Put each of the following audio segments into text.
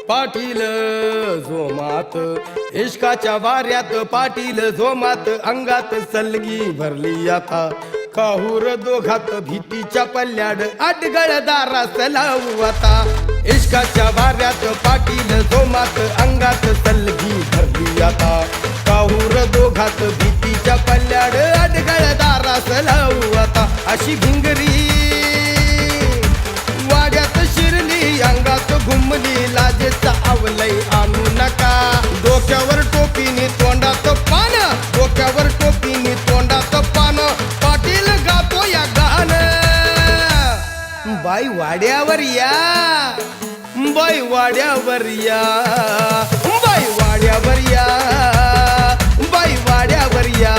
पाटील जोमात इश्काच्या वाऱ्यात पाटील जोमात अंगात सलगी भरली आता काहूर दोघात भीतीच्या पल्ल्याड अडगळ दारास लावू आता इश्काच्या वाऱ्यात पाटील जोमात अंगात सलगी भरली आता काहूर दोघात भीतीच्या पल्ल्याड अडगळ दारास लावू आता अशी भिंगरी वाड्यात शिरली अंगात घुमली लाजेचा आवलय आणू नका डोक्यावर टोपीनी तोंडात पान डोक्यावर टोपीनी तोंडात पान पाटील गातो या गाणं बाई वाड्यावर या बाई वाड्यावर या बाई वाड्यावर या बाई वाड्यावर या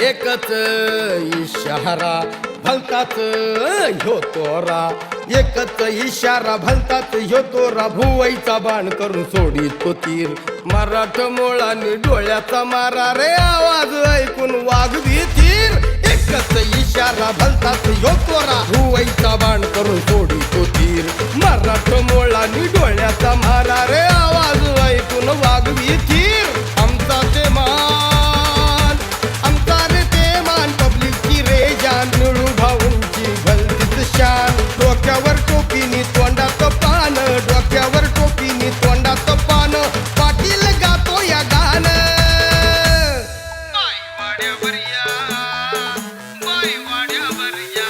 एकच इशारा भलताच ह्यो तोरा एकच इशारा भलताच ह्यो तोरा भुवईचा बाण करून सोडितो तीर मराठ मोळाने डोळ्याचा मारा रे आवाज ऐकून वाघवी तीर एकच इशारा भलताच ह्यो तोरा भुवईचा बाण करून सोडितो तीर मराठ मोळाने डोळ्याचा मारा रे आवाज ऐकून वाघवी तीर आमचा ते मान आमचा रे ते मान पब्लिकची रे जान निळू भाऊंची भलतीच शान डोक्यावर टोपीनी तोंडात पान डोक्यावर टोपीनी तोंडात पान पाटील गातो या गाणं बाई वाड्यावर या बाई वाड्यावर या